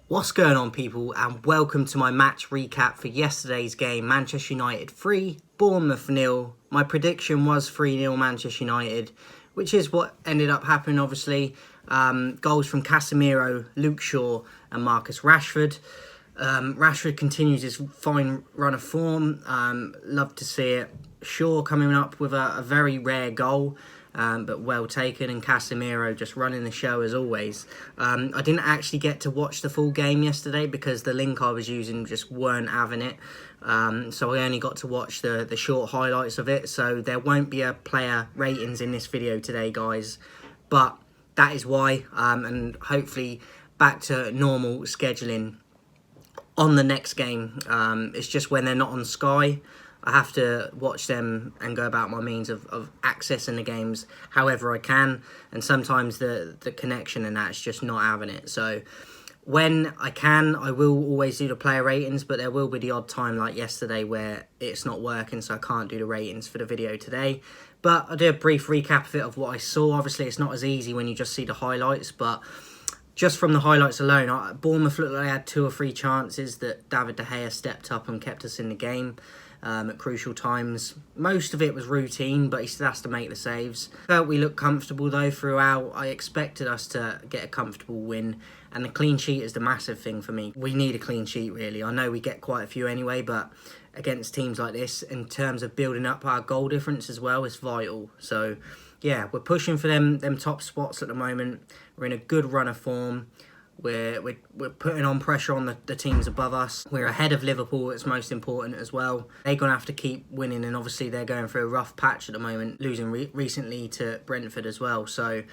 What's going on, people, and welcome to my match recap for yesterday's game. Manchester United 3, Bournemouth 0. My prediction was 3-0 Manchester United, which is what ended up happening, obviously. Goals from Casemiro, Luke Shaw and Marcus Rashford. Rashford continues his fine run of form. Love to see it. Shaw coming up with a very rare goal. But well taken, and Casemiro just running the show as always. I didn't actually get to watch the full game yesterday because the link I was using just weren't having it. So I only got to watch the short highlights of it. So there won't be a player ratings in this video today, guys. But that is why, and hopefully back to normal scheduling on the next game. It's just when they're not on Sky, I have to watch them and go about my means of accessing the games however I can. And sometimes the connection and that's just not having it. So when I can, I will always do the player ratings, but there will be the odd time like yesterday where it's not working, so I can't do the ratings for the video today. But I'll do a brief recap of it, of what I saw. Obviously, it's not as easy when you just see the highlights, but just from the highlights alone, Bournemouth looked like they had 2 or 3 chances that David De Gea stepped up and kept us in the game. At crucial times. Most of it was routine, but he still has to make the saves. Felt we looked comfortable though throughout. I expected us to get a comfortable win, and the clean sheet is the massive thing for me. We need a clean sheet, really. I know we get quite a few anyway, but against teams like this, in terms of building up our goal difference as well, is vital. So yeah, we're pushing for them top spots at the moment. We're in a good run of form. We're putting on pressure on the teams above us. We're ahead of Liverpool, it's most important as well. They're going to have to keep winning, and obviously they're going through a rough patch at the moment, losing recently to Brentford as well. So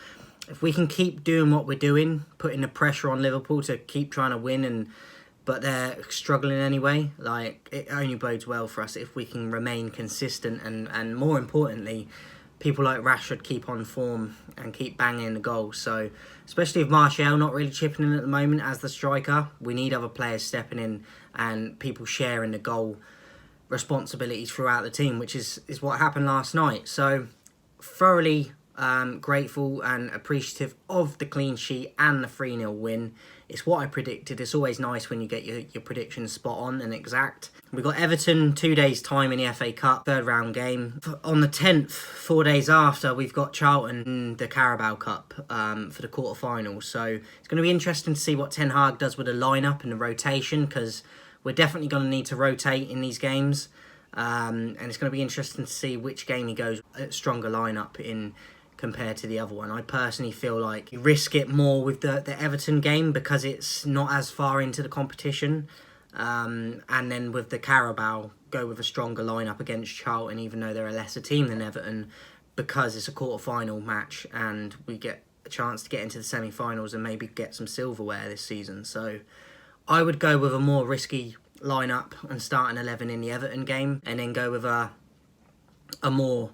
if we can keep doing what we're doing, putting the pressure on Liverpool to keep trying to win, but they're struggling anyway, like, it only bodes well for us if we can remain consistent and more importantly, people like Rashford keep on form and keep banging the goals. So especially with Martial not really chipping in at the moment as the striker, we need other players stepping in and people sharing the goal responsibilities throughout the team, which is what happened last night. So thoroughly grateful and appreciative of the clean sheet and the 3-0 win. It's what I predicted. It's always nice when you get your predictions spot on and exact. We've got Everton 2 days' time in the FA Cup, 3rd round game. On the 10th, 4 days after, we've got Charlton in the Carabao Cup for the quarterfinals. So it's going to be interesting to see what Ten Hag does with the lineup and the rotation, because we're definitely going to need to rotate in these games. And it's going to be interesting to see which game he goes a stronger lineup in compared to the other one. I personally feel like you risk it more with the Everton game because it's not as far into the competition. And then with the Carabao, go with a stronger lineup against Charlton, even though they're a lesser team than Everton, because it's a quarter-final match and we get a chance to get into the semi-finals and maybe get some silverware this season. So I would go with a more risky lineup and start an 11 in the Everton game, and then go with a more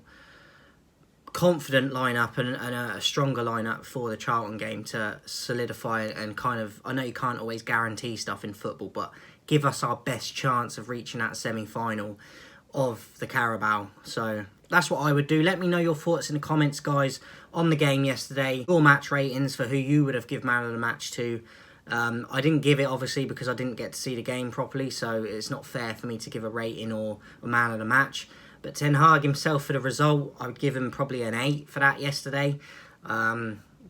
confident lineup and a stronger lineup for the Charlton game to solidify and kind of, I know you can't always guarantee stuff in football, but give us our best chance of reaching that semi-final of the Carabao. So that's what I would do. Let me know your thoughts in the comments, guys, on the game yesterday. Your match ratings for who you would have given man of the match to. I didn't give it, obviously, because I didn't get to see the game properly, so it's not fair for me to give a rating or a man of the match. But Ten Hag himself, for the result, I would give him probably an 8 for that yesterday.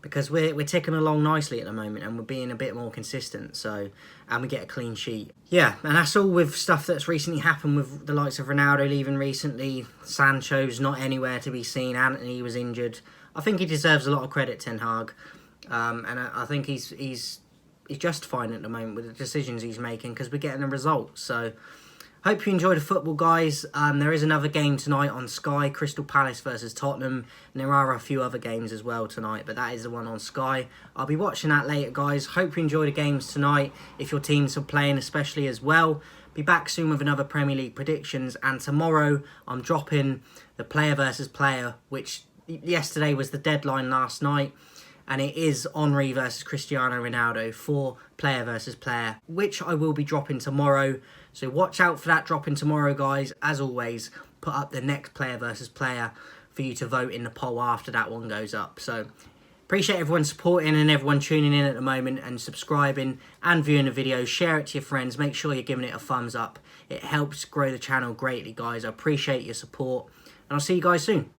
Because we're ticking along nicely at the moment and we're being a bit more consistent. So, and we get a clean sheet. Yeah, and that's all with stuff that's recently happened with the likes of Ronaldo leaving recently. Sancho's not anywhere to be seen. Anthony was injured. I think he deserves a lot of credit, Ten Hag. And I think he's justifying it at the moment with the decisions he's making because we're getting a result. So hope you enjoyed the football, guys. There is another game tonight on Sky, Crystal Palace versus Tottenham. And there are a few other games as well tonight, but that is the one on Sky. I'll be watching that later, guys. Hope you enjoy the games tonight, if your teams are playing especially as well. Be back soon with another Premier League predictions. And tomorrow, I'm dropping the player versus player, which yesterday was the deadline last night. And it is Henry versus Cristiano Ronaldo for player versus player, which I will be dropping tomorrow. So watch out for that dropping tomorrow, guys. As always, put up the next player versus player for you to vote in the poll after that one goes up. So Appreciate everyone supporting and everyone tuning in at the moment and subscribing and viewing the video. Share it to your friends. Make sure you're giving it a thumbs up. It helps grow the channel greatly, guys. I appreciate your support, and I'll see you guys soon.